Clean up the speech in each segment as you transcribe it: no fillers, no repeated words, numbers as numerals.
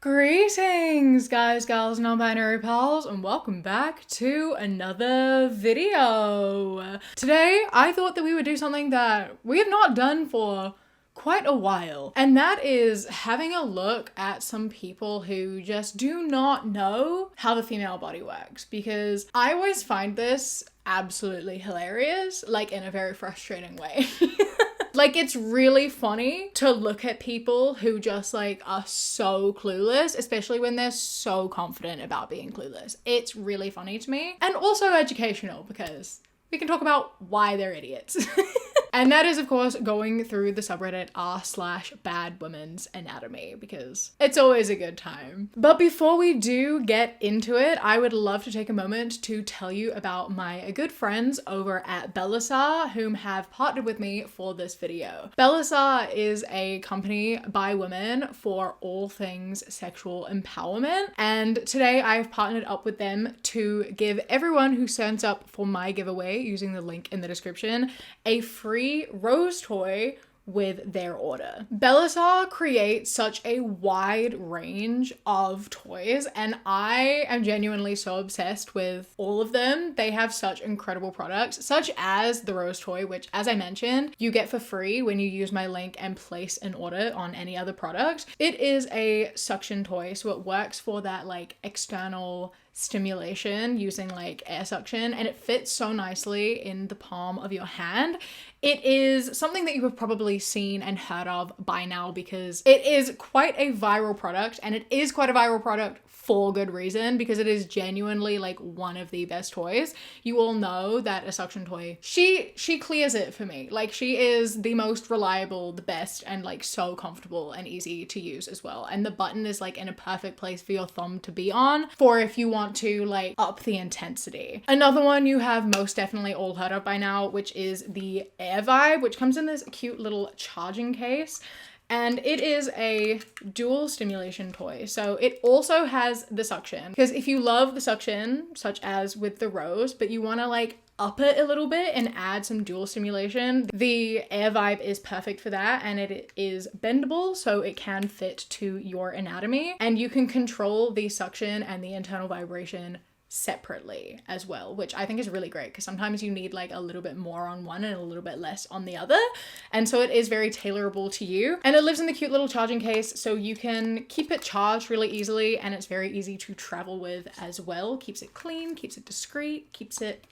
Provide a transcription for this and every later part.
Greetings, guys, gals, non-binary pals, and welcome back to another video. Today, I thought that we would do something that we have not done for quite a while, and that is having a look at some people who just do not know how the female body works, because I always find this absolutely hilarious, like in a very frustrating way. Like, it's really funny to look at people who just like are so clueless, especially when they're so confident about being clueless. It's really funny to me, and also educational because we can talk about why they're idiots. And that is, of course, going through the subreddit r/bad women's anatomy, because it's always a good time. But before we do get into it, I would love to take a moment to tell you about my good friends over at Belisar, whom have partnered with me for this video. Belisar is a company by women for all things sexual empowerment, and today I've partnered up with them to give everyone who signs up for my giveaway using the link in the description a free rose toy with their order. Belisar creates such a wide range of toys, and I am genuinely so obsessed with all of them. They have such incredible products, such as the rose toy, which, as I mentioned, you get for free when you use my link and place an order on any other product. It is a suction toy, so it works for that like external stimulation using like air suction, and it fits so nicely in the palm of your hand. It is something that you have probably seen and heard of by now because it is quite a viral product, and it is quite a viral product for good reason, because it is genuinely like one of the best toys. You all know that a suction toy, she clears it for me. Like, she is the most reliable, the best, and like so comfortable and easy to use as well. And the button is like in a perfect place for your thumb to be on for if you want to like up the intensity. Another one you have most definitely all heard of by now, which is the Air Vibe, which comes in this cute little charging case. And it is a dual stimulation toy. So it also has the suction, because if you love the suction, such as with the rose, but you want to like up it a little bit and add some dual stimulation, the Air Vibe is perfect for that, and it is bendable, so it can fit to your anatomy, and you can control the suction and the internal vibration separately as well, which I think is really great, because sometimes you need like a little bit more on one and a little bit less on the other, and so it is very tailorable to you. And it lives in the cute little charging case, so you can keep it charged really easily, and it's very easy to travel with as well. Keeps it clean, keeps it discreet, keeps it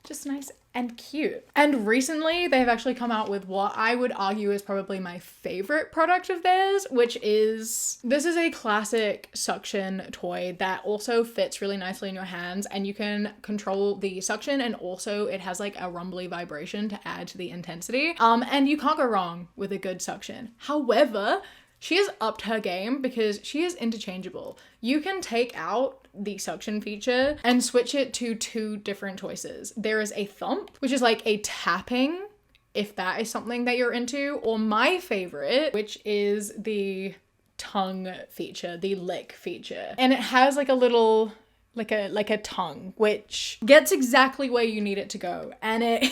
just nice and cute. And recently they've actually come out with what I would argue is probably my favorite product of theirs, which is, this is a classic suction toy that also fits really nicely in your hands, and you can control the suction, and also it has like a rumbly vibration to add to the intensity. And you can't go wrong with a good suction. However, she has upped her game because she is interchangeable. You can take out the suction feature and switch it to two different choices. There is a thump, which is like a tapping, if that is something that you're into, or my favorite, which is the tongue feature, the lick feature. And it has like a little, like a tongue, which gets exactly where you need it to go. And it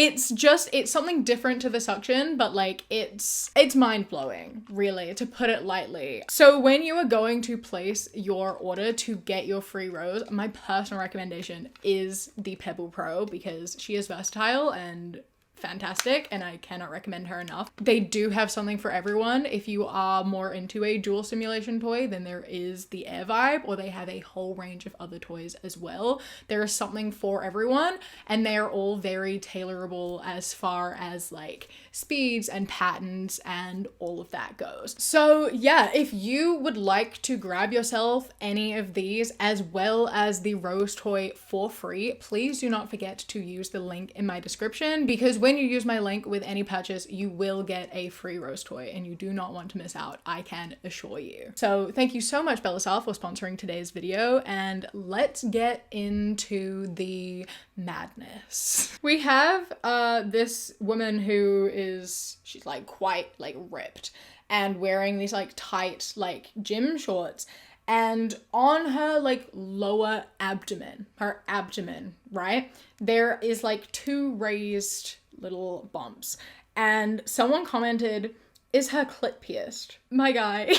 it's something different to the suction, but like it's mind-blowing, really, to put it lightly. So when you are going to place your order to get your free rose, my personal recommendation is the Pebble Pro, because she is versatile and fantastic, and I cannot recommend her enough. They do have something for everyone. If you are more into a dual stimulation toy, then there is the Air Vibe, or they have a whole range of other toys as well. There is something for everyone, and they are all very tailorable as far as like speeds and patterns and all of that goes. So yeah, if you would like to grab yourself any of these as well as the rose toy for free, please do not forget to use the link in my description, because when you use my link with any purchase, you will get a free rose toy, and you do not want to miss out, I can assure you. So thank you so much, Belisar, for sponsoring today's video, and let's get into the madness. We have this woman who she's like quite like ripped and wearing these like tight like gym shorts, and on her like lower abdomen, her abdomen, right, there is like two raised little bumps, and someone commented, "Is her clit pierced?" My guy.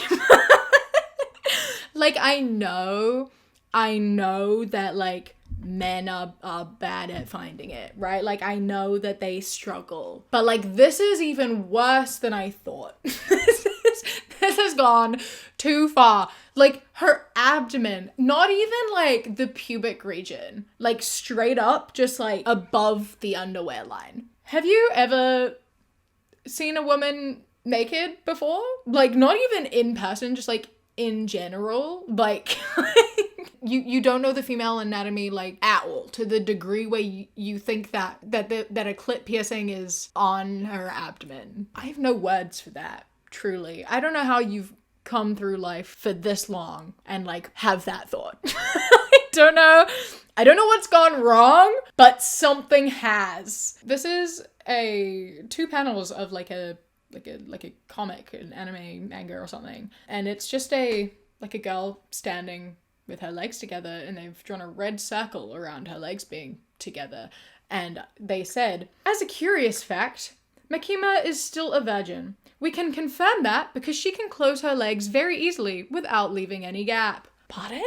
like, I know that, like, men are bad at finding it, right? Like, I know that they struggle. But, like, this is even worse than I thought. This has gone too far. Like, her abdomen, not even, like, the pubic region. Like, straight up, just, like, above the underwear line. Have you ever seen a woman naked before? Like, not even in person, just, like, in general. Like... You don't know the female anatomy, like, at all, to the degree where you think that a clit piercing is on her abdomen. I have no words for that, truly. I don't know how you've come through life for this long and, like, have that thought. I don't know what's gone wrong, but something has. This is two panels of, like a comic, an anime manga or something, and it's just a girl standing with her legs together, and they've drawn a red circle around her legs being together. And they said, as a curious fact, Makima is still a virgin. We can confirm that because she can close her legs very easily without leaving any gap. Pardon?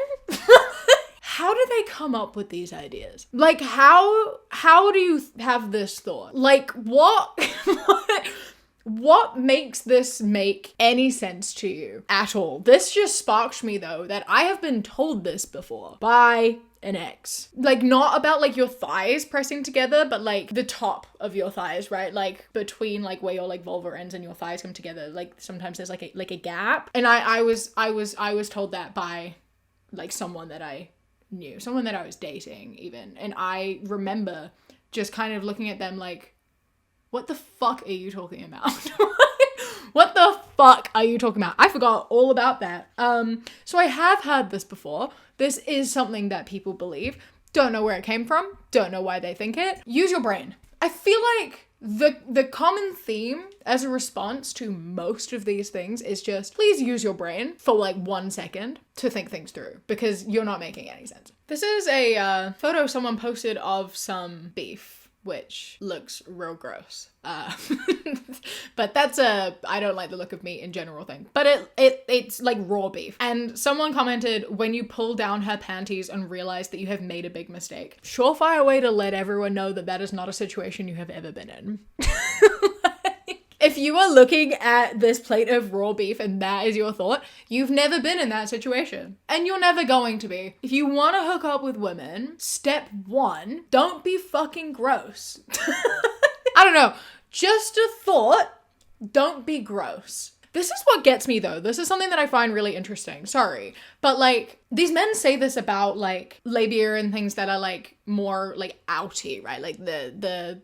How do they come up with these ideas? Like, how do you have this thought? Like, what? What makes this make any sense to you at all? This just sparked me, though, that I have been told this before by an ex. Like, not about, like, your thighs pressing together, but, like, the top of your thighs, right? Like, between, like, where your, like, vulva ends and your thighs come together. Like, sometimes there's, like a gap. And I was told that by, like, someone that I knew. Someone that I was dating, even. And I remember just kind of looking at them like, what the fuck are you talking about? What the fuck are you talking about? I forgot all about that. So I have heard this before. This is something that people believe. Don't know where it came from. Don't know why they think it. Use your brain. I feel like the common theme as a response to most of these things is just, please use your brain for like 1 second to think things through, because you're not making any sense. This is a photo someone posted of some beef, which looks real gross. But that's I don't like the look of meat in general thing. But it's like raw beef. And someone commented, when you pull down her panties and realize that you have made a big mistake. Surefire way to let everyone know that is not a situation you have ever been in. If you are looking at this plate of raw beef and that is your thought, you've never been in that situation. And you're never going to be. If you want to hook up with women, step 1, don't be fucking gross. I don't know. Just a thought, don't be gross. This is what gets me, though. This is something that I find really interesting. Sorry. But, like, these men say this about, like, labia and things that are, like, more, like, outy, right? Like, the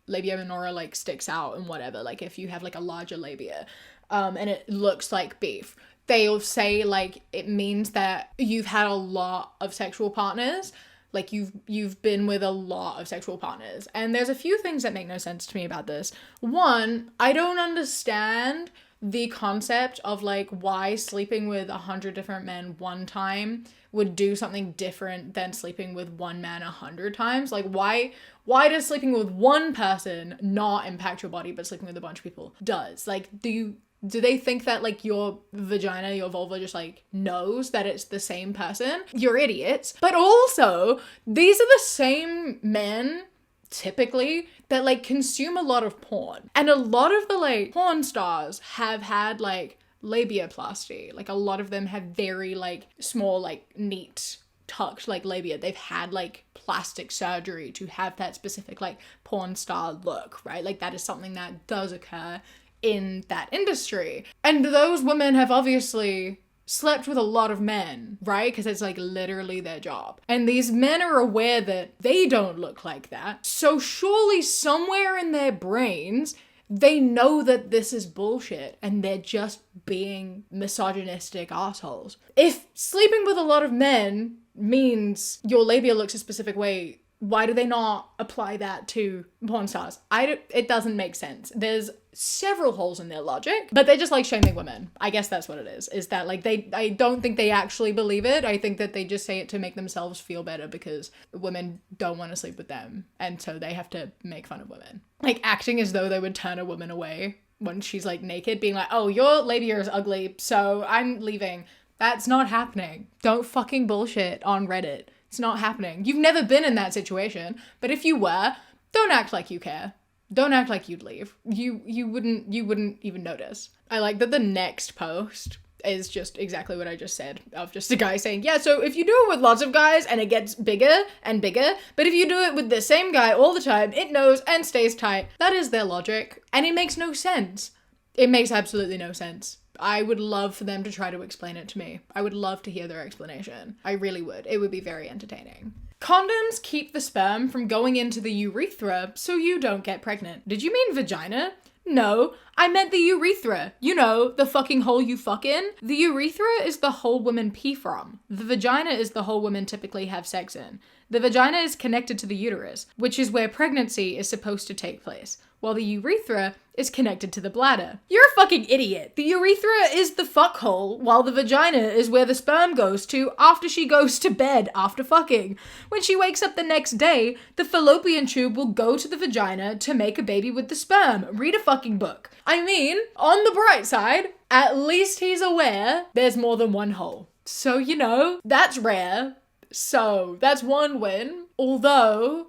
labia minora, like, sticks out and whatever. Like, if you have, like, a larger labia, and it looks like beef, they'll say, like, it means that you've had a lot of sexual partners. Like, you've been with a lot of sexual partners. And there's a few things that make no sense to me about this. One, I don't understand the concept of, like, why sleeping with 100 different men one time would do something different than sleeping with one man 100 times. Like, why does sleeping with one person not impact your body, but sleeping with a bunch of people does? Like, do they think that, like, your vagina, your vulva just, like, knows that it's the same person? You're idiots. But also, these are the same men, typically, that, like, consume a lot of porn. And a lot of the, like, porn stars have had, like, labiaplasty. Like, a lot of them have very, like, small, like, neat, tucked, like, labia. They've had, like, plastic surgery to have that specific, like, porn star look, right? Like, that is something that does occur in that industry. And those women have obviously slept with a lot of men, right? Because it's, like, literally their job. And these men are aware that they don't look like that. So surely somewhere in their brains, they know that this is bullshit and they're just being misogynistic assholes. If sleeping with a lot of men means your labia looks a specific way, why do they not apply that to porn stars? It doesn't make sense. There's several holes in their logic, but they're just, like, shaming women. I guess that's what it is that, like, I don't think they actually believe it. I think that they just say it to make themselves feel better because women don't want to sleep with them, and so they have to make fun of women. Like, acting as though they would turn a woman away when she's, like, naked, being like, oh, your labia is ugly, so I'm leaving. That's not happening. Don't fucking bullshit on Reddit. It's not happening. You've never been in that situation, but if you were, don't act like you care. Don't act like you'd leave. You wouldn't even notice. I like that the next post is just exactly what I just said, of just a guy saying, yeah, so if you do it with lots of guys and it gets bigger and bigger, but if you do it with the same guy all the time, it knows and stays tight. That is their logic, and it makes no sense. It makes absolutely no sense. I would love for them to try to explain it to me. I would love to hear their explanation. I really would. It would be very entertaining. Condoms keep the sperm from going into the urethra so you don't get pregnant. Did you mean vagina? No, I meant the urethra. You know, the fucking hole you fuck in. The urethra is the hole women pee from. The vagina is the hole women typically have sex in. The vagina is connected to the uterus, which is where pregnancy is supposed to take place, while the urethra is connected to the bladder. You're a fucking idiot. The urethra is the fuck hole, while the vagina is where the sperm goes to after she goes to bed after fucking. When she wakes up the next day, the fallopian tube will go to the vagina to make a baby with the sperm. Read a fucking book. I mean, on the bright side, at least he's aware there's more than one hole. So, you know, that's rare. So, that's one win. Although,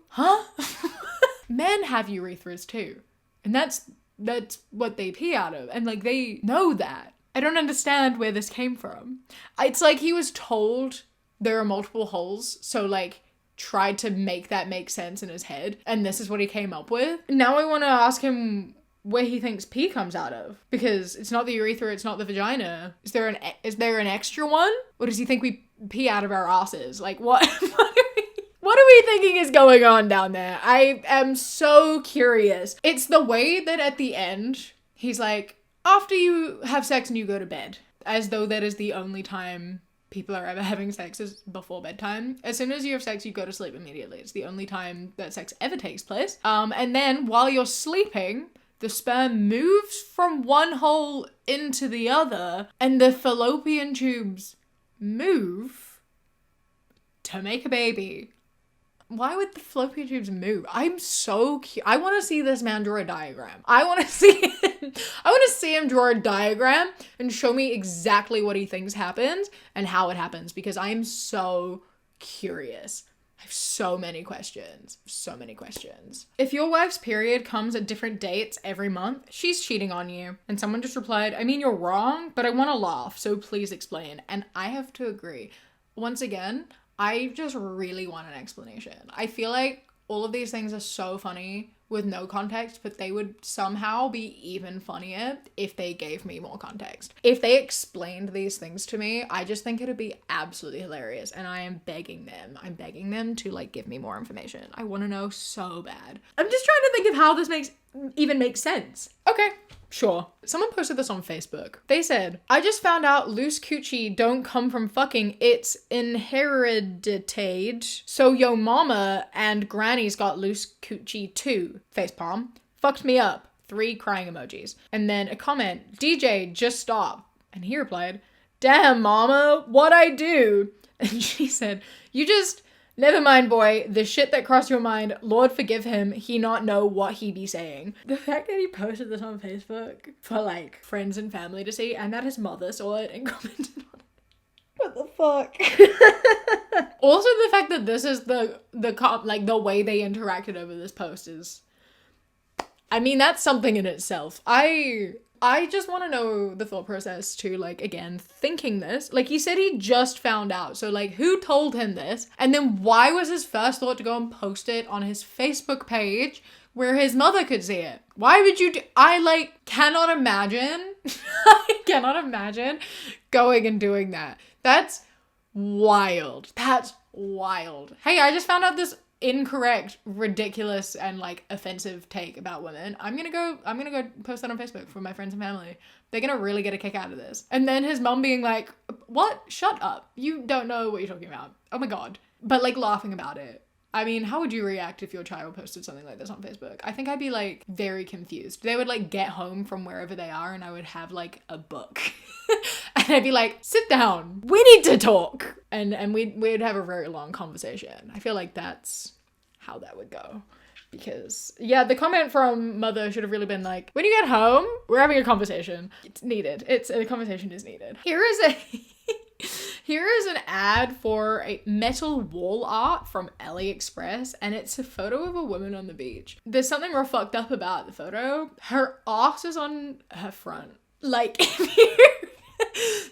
men have urethras too. And that's what they pee out of. And like, they know that. I don't understand where this came from. It's like he was told there are multiple holes. So like, tried to make that make sense in his head. And this is what he came up with. Now I want to ask him where he thinks pee comes out of, because it's not the urethra, it's not the vagina. Is there an extra one? Or does he think we pee out of our asses? Like what? What are we thinking is going on down there? I am so curious. It's the way that at the end, he's like, after you have sex and you go to bed, as though that is the only time people are ever having sex is before bedtime. As soon as you have sex, you go to sleep immediately. It's the only time that sex ever takes place. And then while you're sleeping, the sperm moves from one hole into the other, and the fallopian tubes move to make a baby. Why would the fallopian tubes move? I'm so curious. I want to see this man draw a diagram. I want to see him draw a diagram and show me exactly what he thinks happens and how it happens, because I'm so curious. I have so many questions. So many questions. If your wife's period comes at different dates every month, she's cheating on you. And someone just replied, I mean, you're wrong, but I want to laugh, so please explain. And I have to agree. Once again, I just really want an explanation. I feel like all of these things are so funny with no context, but they would somehow be even funnier if they gave me more context. If they explained these things to me, I just think it'd be absolutely hilarious. And I am begging them. I'm begging them to like give me more information. I want to know so bad. I'm just trying to think of how this even makes sense. Okay. Sure. Someone posted this on Facebook. They said, I just found out loose coochie don't come from fucking, it's inherited. So yo mama and granny's got loose coochie too. Facepalm. Fucked me up. 3 crying emojis. And then a comment, DJ, just stop. And he replied, damn mama, what I do? And she said, you just... Never mind, boy, the shit that crossed your mind, Lord forgive him, he not know what he be saying. The fact that he posted this on Facebook for like friends and family to see, and that his mother saw it and commented on it. What the fuck? Also the fact that this is the way they interacted over this post is, I mean, that's something in itself. I just want to know the thought process to, like, again, thinking this. Like, he said he just found out. So, like, who told him this? And then why was his first thought to go and post it on his Facebook page where his mother could see it? Why would you I, cannot imagine. I cannot imagine going and doing that. That's wild. That's wild. Hey, I just found out this incorrect, ridiculous, and offensive take about women. I'm gonna go post that on Facebook for my friends and family. They're gonna really get a kick out of this. And then his mum being like, what? Shut up. You don't know what you're talking about. Oh my god. But laughing about it. I mean, how would you react if your child posted something like this on Facebook? I think I'd be very confused. They would get home from wherever they are and I would have a book. And I'd be like, sit down. We need to talk. And we'd have a very long conversation. I feel like that's how that would go. Because, yeah, the comment from mother should have really been when you get home, we're having a conversation. It's needed. The conversation is needed. Here is a Here is an ad for a metal wall art from AliExpress, and it's a photo of a woman on the beach. There's something real fucked up about the photo. Her ass is on her front. Like,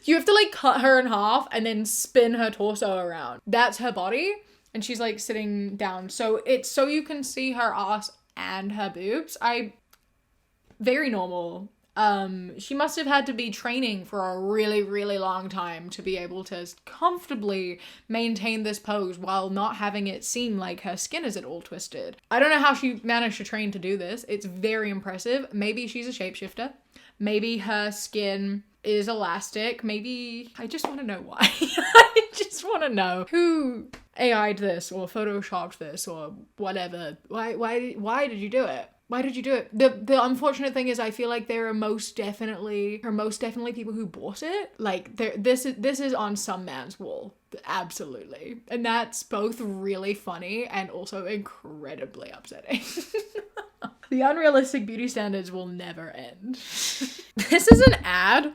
you have to like cut her in half and then spin her torso around. That's her body, and she's like sitting down. So it's so you can see her ass and her boobs. Very normal. She must have had to be training for a really, really long time to be able to comfortably maintain this pose while not having it seem like her skin is at all twisted. I don't know how she managed to train to do this. It's very impressive. Maybe she's a shapeshifter. Maybe her skin is elastic. Maybe I just want to know why. I just want to know who AI'd this or photoshopped this or whatever. Why did you do it? Why did you do it? The unfortunate thing is I feel like there are most definitely people who bought it. Like this is on some man's wall. Absolutely. And that's both really funny and also incredibly upsetting. The unrealistic beauty standards will never end. This is an ad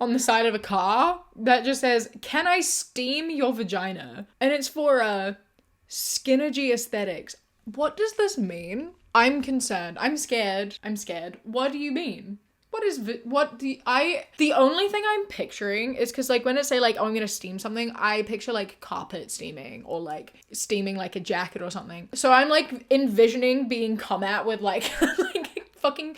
on the side of a car that just says, "Can I steam your vagina?" And it's for Skinergy Aesthetics. What does this mean? I'm concerned. I'm scared. What do you mean? The only thing I'm picturing is because like when it say like, oh, I'm gonna steam something, I picture like carpet steaming or like steaming like a jacket or something. So I'm like envisioning being come at with like like fucking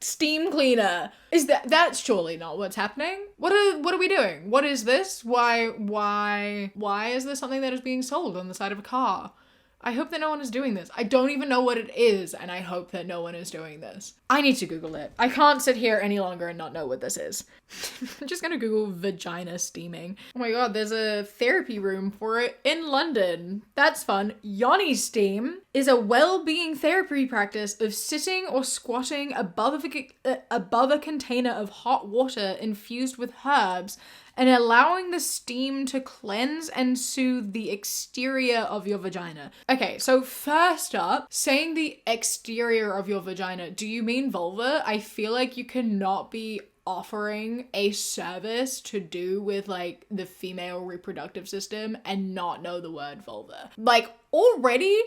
steam cleaner. That's surely not what's happening? What are we doing? What is this? Why is this something that is being sold on the side of a car? I hope that no one is doing this. I don't even know what it is, and I hope that no one is doing this. I need to Google it. I can't sit here any longer and not know what this is. I'm just gonna Google vagina steaming. Oh my god, there's a therapy room for it in London. That's fun. Yoni steam is a well-being therapy practice of sitting or squatting above a container of hot water infused with herbs and allowing the steam to cleanse and soothe the exterior of your vagina. Okay, so first up, saying the exterior of your vagina, do you mean vulva? I feel like you cannot be offering a service to do with like the female reproductive system and not know the word vulva. Like already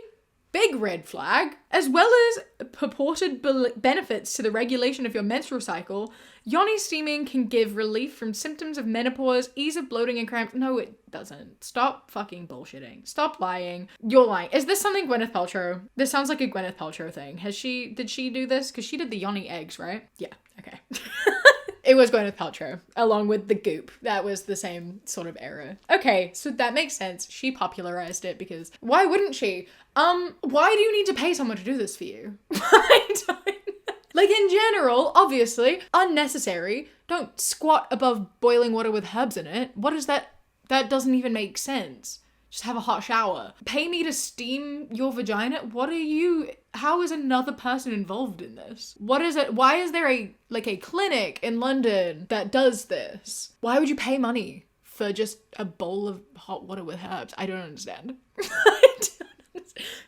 big red flag, as well as purported benefits to the regulation of your menstrual cycle. Yoni steaming can give relief from symptoms of menopause, ease of bloating and cramps. No, it doesn't. Stop fucking bullshitting. Stop lying. You're lying. Is this something Gwyneth Paltrow? This sounds like a Gwyneth Paltrow thing. Did she do this? Because she did the Yoni eggs, right? Yeah, okay. It was Gwyneth Paltrow, along with the Goop. That was the same sort of era. Okay, so that makes sense. She popularized it because why wouldn't she? Why do you need to pay someone to do this for you? I don't know. Like in general, obviously, unnecessary. Don't squat above boiling water with herbs in it. What is that? That doesn't even make sense. Just have a hot shower. Pay me to steam your vagina? How is another person involved in this? What is it? Why is there a clinic in London that does this? Why would you pay money for just a bowl of hot water with herbs? I don't understand.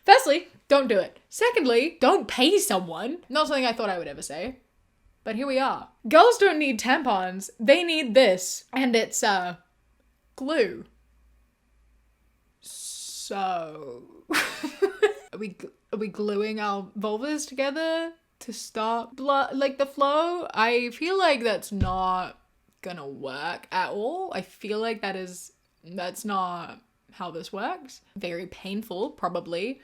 Firstly, don't do it. Secondly, don't pay someone. Not something I thought I would ever say. But here we are. Girls don't need tampons. They need this. And it's, glue. So, are we gluing our vulvas together to stop blood, like the flow? I feel like that's not gonna work at all. I feel like that's not how this works. Very painful, probably.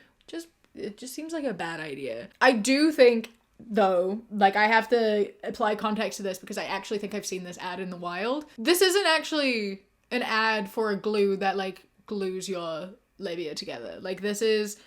It just seems like a bad idea. I do think, though, like I have to apply context to this because I actually think I've seen this ad in the wild. This isn't actually an ad for a glue that like glues your labia together. Like this is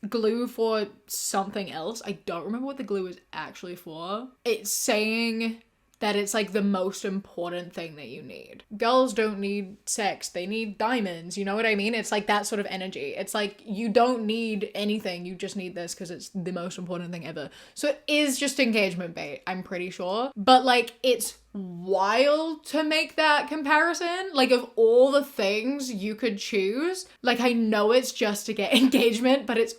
glue for something else. I don't remember what the glue is actually for. It's saying that it's like the most important thing that you need. Girls don't need sex, they need diamonds, you know what I mean? It's like that sort of energy. It's like you don't need anything, you just need this because it's the most important thing ever. So it is just engagement bait, I'm pretty sure. But like it's wild to make that comparison. Like of all the things you could choose, like I know it's just to get engagement, but it's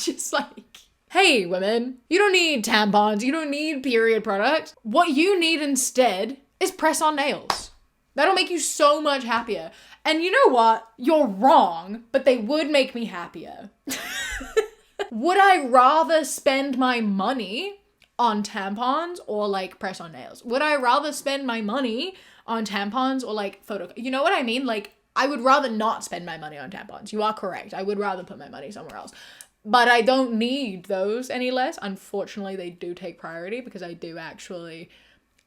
just like, hey, women, you don't need tampons, you don't need period products. What you need instead is press-on nails. That'll make you so much happier. And you know what? You're wrong, but they would make me happier. Would I rather spend my money on tampons or like press on nails? Would I rather spend my money on tampons or like you know what I mean? Like, I would rather not spend my money on tampons. You are correct. I would rather put my money somewhere else. But I don't need those any less. Unfortunately, they do take priority because I do actually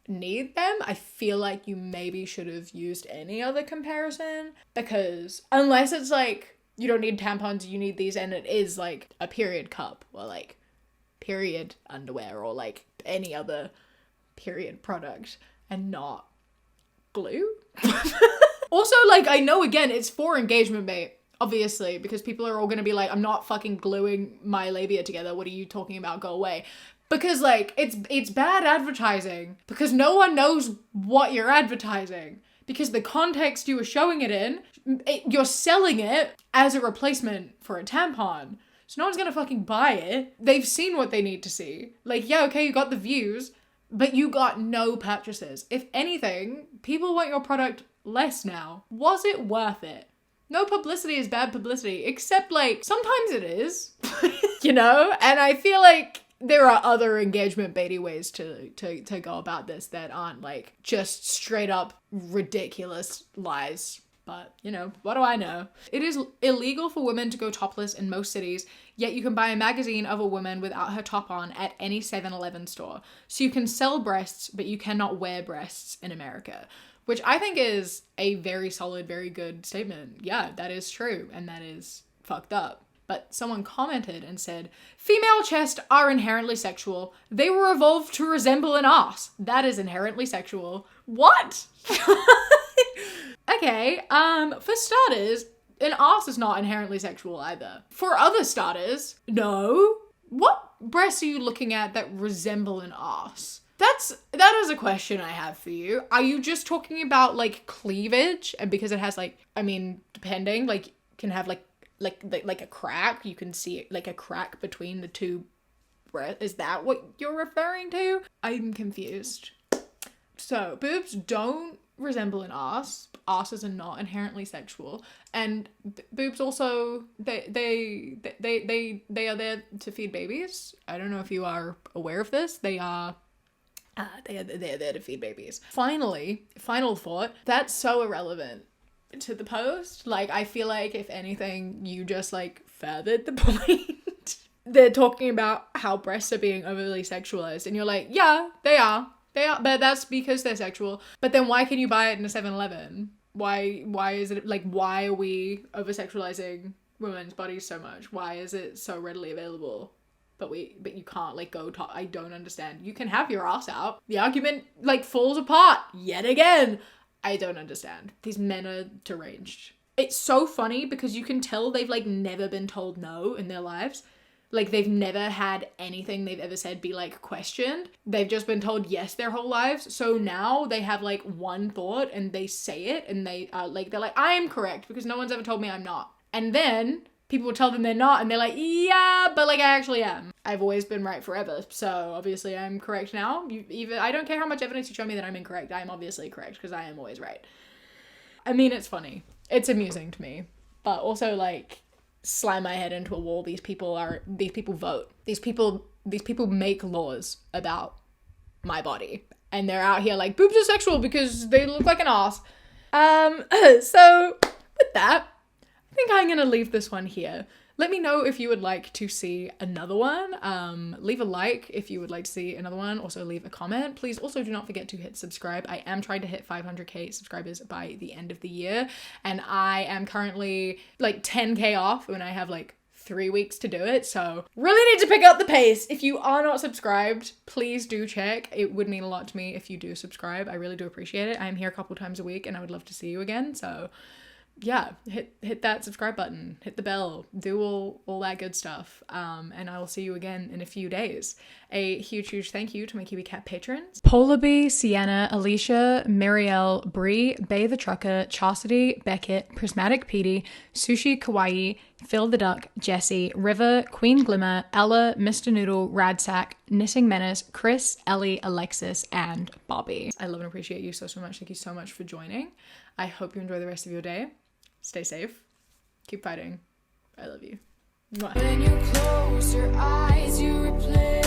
need them. I feel like you maybe should have used any other comparison, because unless it's like you don't need tampons, you need these, and it is like a period cup or like period underwear or like any other period product and not glue. Also, like, I know again it's for engagement bait, obviously, because people are all gonna be like, I'm not fucking gluing my labia together, what are you talking about, go away. Because like it's bad advertising, because no one knows what you're advertising, because the context you were showing it in, you're selling it as a replacement for a tampon. So no one's gonna fucking buy it. They've seen what they need to see. Like, yeah, okay, you got the views, but you got no purchases. If anything, people want your product less now. Was it worth it? No publicity is bad publicity, except like sometimes it is, you know? And I feel like there are other engagement baity ways to go about this that aren't like just straight up ridiculous lies. But, you know, what do I know? It is illegal for women to go topless in most cities, yet you can buy a magazine of a woman without her top on at any 7-Eleven store. So you can sell breasts, but you cannot wear breasts in America, which I think is a very solid, very good statement. Yeah, that is true, and that is fucked up. But someone commented and said, female chests are inherently sexual. They were evolved to resemble an ass. That is inherently sexual. What? Okay, for starters, an ass is not inherently sexual either. For other starters, no. What breasts are you looking at that resemble an ass? That is a question I have for you. Are you just talking about like cleavage? And because it has like, I mean, depending, like can have like a crack, you can see like a crack between the two breasts. Is that what you're referring to? I'm confused. So boobs don't resemble an ass. Asses are not inherently sexual, and boobs also they are there to feed babies. I don't know if you are aware of this. They're there to feed babies. Finally, final thought, that's so irrelevant to the post. Like, I feel like if anything, you just like furthered the point. They're talking about how breasts are being overly sexualized, and you're like, yeah, they are, but that's because they're sexual. But then why can you buy it in a 7-Eleven? Why is it like, why are we over sexualizing women's bodies so much? Why is it so readily available? But you can't like go top. I don't understand. You can have your ass out. The argument like falls apart yet again. I don't understand. These men are deranged. It's so funny because you can tell they've like never been told no in their lives. Like, they've never had anything they've ever said be like questioned. They've just been told yes their whole lives. So now they have like one thought and they say it, and they're like, I am correct because no one's ever told me I'm not. And then people will tell them they're not, and they're like, yeah, but like I actually am. I've always been right forever, so obviously I'm correct now. I don't care how much evidence you show me that I'm incorrect. I am obviously correct because I am always right. I mean, it's funny. It's amusing to me, but also like slam my head into a wall. These people vote. These people make laws about my body, and they're out here like, boobs are sexual because they look like an ass. So with that, I think I'm gonna leave this one here. Let me know if you would like to see another one. Leave a like if you would like to see another one. Also leave a comment. Please also do not forget to hit subscribe. I am trying to hit 500k subscribers by the end of the year, and I am currently like 10k off when I have like 3 weeks to do it. So really need to pick up the pace. If you are not subscribed, please do check. It would mean a lot to me if you do subscribe. I really do appreciate it. I'm here a couple times a week and I would love to see you again. So yeah, hit that subscribe button, hit the bell, do all that good stuff. And I will see you again in a few days. A huge thank you to my Kiwi Cat patrons: Polar Bee, Sienna, Alicia, Marielle, Bree, Bay the Trucker, Chastity, Beckett, Prismatic Petey, Sushi Kawaii, Phil the Duck, Jessie, River, Queen Glimmer, Ella, Mr. Noodle, Radsack, Knitting Menace, Chris, Ellie, Alexis, and Bobby. I love and appreciate you so much. Thank you so much for joining. I hope you enjoy the rest of your day. Stay safe. Keep fighting. I love you. Mwah. When you close your eyes, you replay